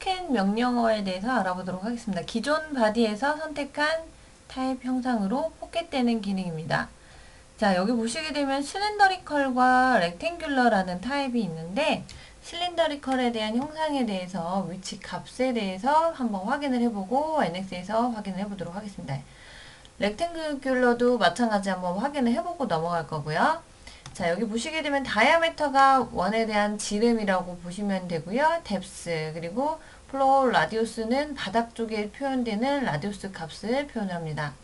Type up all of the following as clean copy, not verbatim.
포켓 명령어에 대해서 알아보도록 하겠습니다. 기존 바디에서 선택한 타입 형상으로 포켓되는 기능입니다. 자, 여기 보시게 되면 실린더리컬과 렉탱귤러라는 타입이 있는데, 실린더리컬에 대한 형상에 대해서 위치 값에 대해서 한번 확인을 해보고 NX에서 확인을 해보도록 하겠습니다. 렉탱귤러도 마찬가지 한번 확인을 해보고 넘어갈 거고요. 자, 여기 보시게 되면 다이아메터가 원에 대한 지름이라고 보시면 되고요. 뎁스 그리고 플로우 라디우스는 바닥 쪽에 표현되는 라디우스 값을 표현합니다.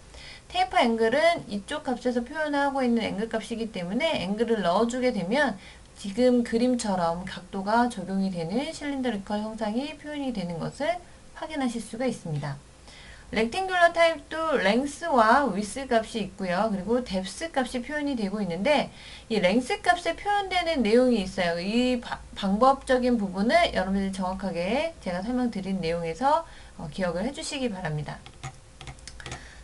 테이퍼 앵글은 이쪽 값에서 표현하고 있는 앵글 값이기 때문에 앵글을 넣어주게 되면 지금 그림처럼 각도가 적용이 되는 실린더리컬 형상이 표현이 되는 것을 확인하실 수가 있습니다. 렉탱귤러 타입도 랭스와 위스 값이 있고요. 그리고 뎁스 값이 표현이 되고 있는데 이 랭스 값에 표현되는 내용이 있어요. 이 방법적인 부분을 여러분들이 정확하게 제가 설명드린 내용에서 기억을 해주시기 바랍니다.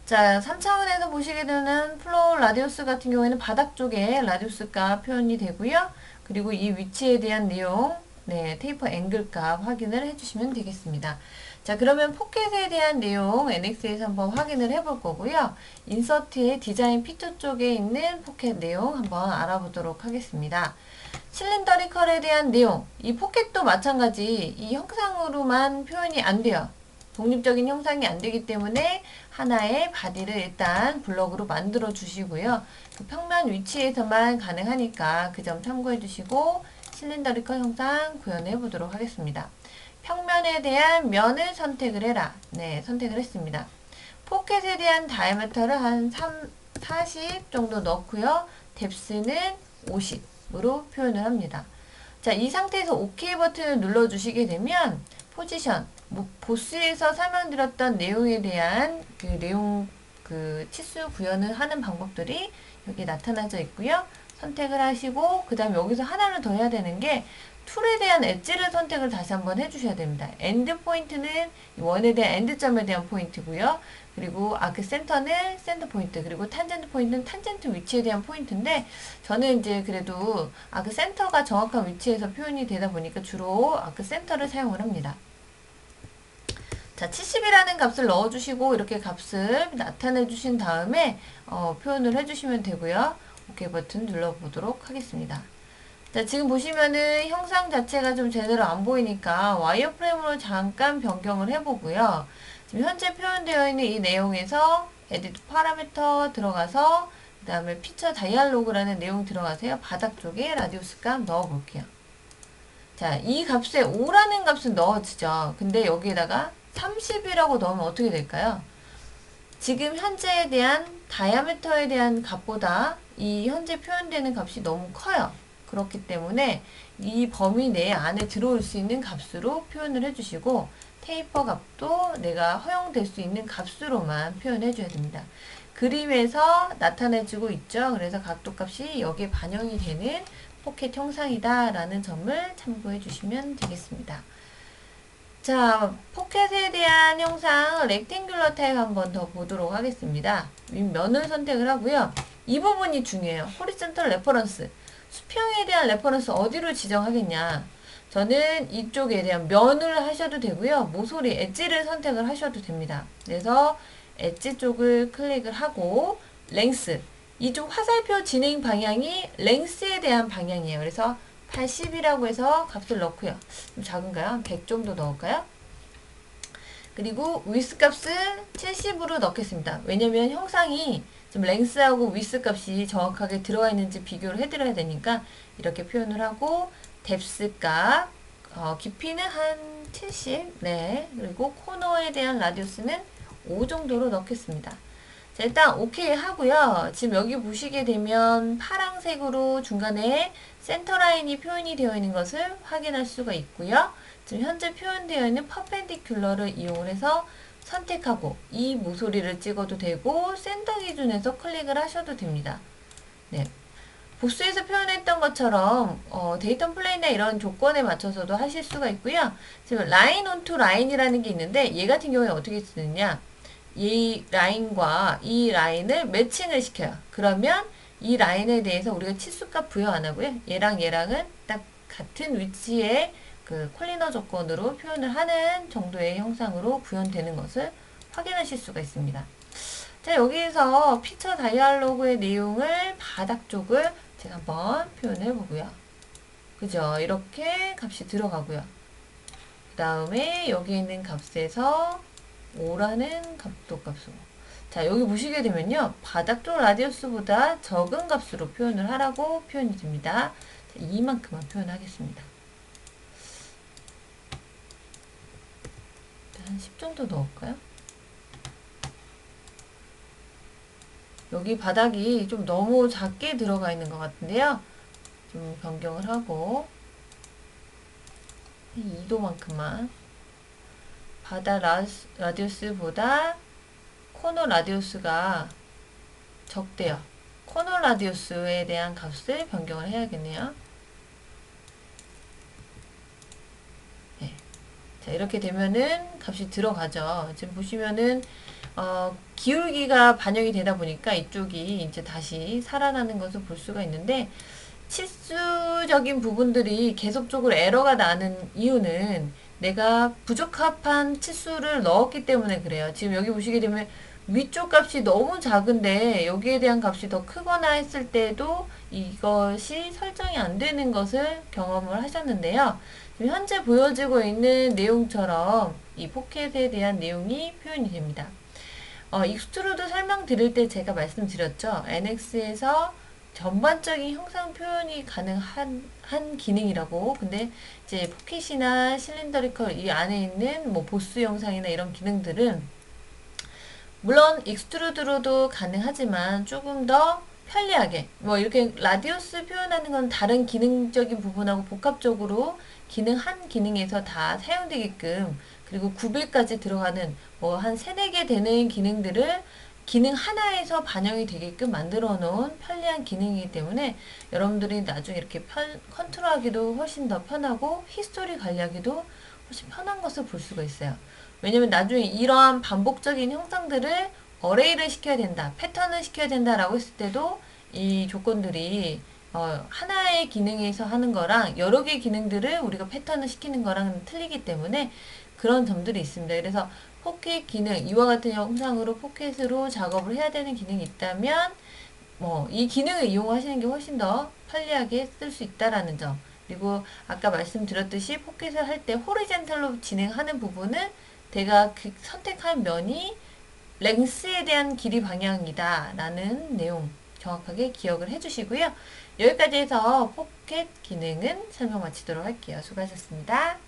자, 3차원에서 보시게 되는 플로우 라디우스 같은 경우에는 바닥 쪽에 라디우스 값 표현이 되고요. 그리고 이 위치에 대한 내용, 테이퍼 앵글 값 확인을 해주시면 되겠습니다. 자, 그러면 포켓에 대한 내용 NX에서 한번 확인을 해볼 거고요. 인서트의 디자인 피처 쪽에 있는 포켓 내용 한번 알아보도록 하겠습니다. 실린더리컬에 대한 내용, 이 포켓도 마찬가지 이 형상으로만 표현이 안 돼요. 독립적인 형상이 안 되기 때문에 하나의 바디를 일단 블럭으로 만들어 주시고요. 그 평면 위치에서만 가능하니까 그 점 참고해 주시고 실린더리컬 형상 구현해 보도록 하겠습니다. 평면에 대한 면을 선택을 해라. 네, 선택을 했습니다. 포켓에 대한 다이아메터를 한 40 정도 넣고요. 뎁스는 50으로 표현을 합니다. 자, 이 상태에서 OK 버튼을 눌러주시게 되면 포지션, 보스에서 설명드렸던 내용에 대한 치수 구현을 하는 방법들이 여기 나타나져 있고요. 선택을 하시고 그 다음에 여기서 하나를 더 해야 되는 게 툴에 대한 엣지를 선택을 다시 한번 해주셔야 됩니다. 엔드 포인트는 원에 대한 엔드점에 대한 포인트고요. 그리고 아크 센터는 센터 포인트, 그리고 탄젠트 포인트는 탄젠트 위치에 대한 포인트인데 저는 이제 그래도 아크 센터가 정확한 위치에서 표현이 되다 보니까 주로 아크 센터를 사용을 합니다. 자, 70이라는 값을 넣어주시고 이렇게 값을 나타내 주신 다음에 표현을 해주시면 되고요. OK 버튼 눌러보도록 하겠습니다. 자, 지금 보시면은 형상 자체가 좀 제대로 안 보이니까 와이어프레임으로 잠깐 변경을 해보고요. 지금 현재 표현되어 있는 이 내용에서 에디트 파라미터 들어가서 그 다음에 피처 다이알로그라는 내용 들어가세요. 바닥 쪽에 라디우스 값 넣어볼게요. 자, 이 값에 5라는 값은 넣어지죠. 근데 여기에다가 30이라고 넣으면 어떻게 될까요? 지금 현재에 대한 다이아메터에 대한 값보다 이 현재 표현되는 값이 너무 커요. 그렇기 때문에 이 범위 내 안에 들어올 수 있는 값으로 표현을 해주시고 테이퍼 값도 내가 허용될 수 있는 값으로만 표현해 줘야 됩니다. 그림에서 나타내주고 있죠. 그래서 각도 값이 여기에 반영이 되는 포켓 형상이다 라는 점을 참고해 주시면 되겠습니다. 자, 포켓에 대한 형상 렉탱귤러 타입 한번 더 보도록 하겠습니다. 윗면을 선택을 하고요. 이 부분이 중요해요. 호리존털 레퍼런스. 수평에 대한 레퍼런스 어디로 지정하겠냐. 저는 이쪽에 대한 면을 하셔도 되고요. 모서리 엣지를 선택을 하셔도 됩니다. 그래서 엣지 쪽을 클릭을 하고 랭스. 이쪽 화살표 진행 방향이 랭스에 대한 방향이에요. 그래서 80이라고 해서 값을 넣고요. 좀 작은가요? 한 100 정도 넣을까요? 그리고 위스 값은 70으로 넣겠습니다. 왜냐면 형상이 지금 랭스하고 위스 값이 정확하게 들어가 있는지 비교를 해드려야 되니까 이렇게 표현을 하고 뎁스 값 깊이는 한 70, 그리고 코너에 대한 라디우스는 5 정도로 넣겠습니다. 자, 일단 OK 하고요. 지금 여기 보시게 되면 파란색으로 중간에 센터 라인이 표현이 되어 있는 것을 확인할 수가 있고요. 지금 현재 표현되어 있는 퍼펜디큘러를 이용해서 선택하고 이 모서리를 찍어도 되고 센터 기준에서 클릭을 하셔도 됩니다. 네. 보스에서 표현했던 것처럼 데이터 플레이나 이런 조건에 맞춰서도 하실 수가 있고요. 지금 라인 온투 라인이라는 게 있는데 얘 같은 경우에 어떻게 쓰느냐. 이 라인과 이 라인을 매칭을 시켜요. 그러면 이 라인에 대해서 우리가 치수값 부여 안 하고요. 얘랑 얘랑은 딱 같은 위치에 그 콜리너 조건으로 표현을 하는 정도의 형상으로 구현되는 것을 확인하실 수가 있습니다. 자, 여기서 피처 다이얼로그의 내용을 바닥 쪽을 제가 한번 표현해 보고요. 그죠? 이렇게 값이 들어가고요. 그 다음에 여기 있는 값에서 5라는 값도 값으로. 자, 여기 보시게 되면요. 바닥 쪽 라디우스보다 적은 값으로 표현을 하라고 표현이 됩니다. 자, 이만큼만 표현하겠습니다. 한 10 정도 넣을까요? 여기 바닥이 좀 너무 작게 들어가 있는 것 같은데요. 좀 변경을 하고 2도만큼만 바닥 라디우스보다 코너 라디우스가 적대요. 코너 라디우스에 대한 값을 변경을 해야겠네요. 네. 자, 이렇게 되면은 값이 들어가죠. 지금 보시면은 기울기가 반영이 되다 보니까 이쪽이 이제 다시 살아나는 것을 볼 수가 있는데, 치수적인 부분들이 계속적으로 에러가 나는 이유는 내가 부적합한 치수를 넣었기 때문에 그래요. 지금 여기 보시게 되면 위쪽 값이 너무 작은데 여기에 대한 값이 더 크거나 했을 때도 이것이 설정이 안 되는 것을 경험을 하셨는데요. 지금 현재 보여지고 있는 내용처럼 이 포켓에 대한 내용이 표현이 됩니다. 익스트루드 설명 드릴 때 제가 말씀드렸죠. NX에서 전반적인 형상 표현이 가능한 기능이라고. 근데 이제 포켓이나 실린더리컬 이 안에 있는 뭐 보스 영상이나 이런 기능들은 물론 익스트루드로도 가능하지만 조금 더 편리하게 뭐 이렇게 라디우스 표현하는 건 다른 기능적인 부분하고 복합적으로 기능 한 기능에서 다 사용되게끔, 그리고 9빌까지 들어가는 뭐 한 3, 4개 되는 기능들을 기능 하나에서 반영이 되게끔 만들어 놓은 편리한 기능이기 때문에 여러분들이 나중에 이렇게 컨트롤하기도 훨씬 더 편하고 히스토리 관리하기도 훨씬 편한 것을 볼 수가 있어요. 왜냐면 나중에 이러한 반복적인 형상들을 어레이를 시켜야 된다, 패턴을 시켜야 된다라고 했을 때도 이 조건들이 하나의 기능에서 하는 거랑 여러 개의 기능들을 우리가 패턴을 시키는 거랑 틀리기 때문에 그런 점들이 있습니다. 그래서 포켓 기능, 이와 같은 형상으로 포켓으로 작업을 해야 되는 기능이 있다면 이 기능을 이용하시는 게 훨씬 더 편리하게 쓸 수 있다라는 점. 그리고 아까 말씀드렸듯이 포켓을 할 때 호리젠탈로 진행하는 부분은 내가 그 선택한 면이 랭스에 대한 길이 방향이다 라는 내용 정확하게 기억을 해주시고요. 여기까지 해서 포켓 기능은 설명 마치도록 할게요. 수고하셨습니다.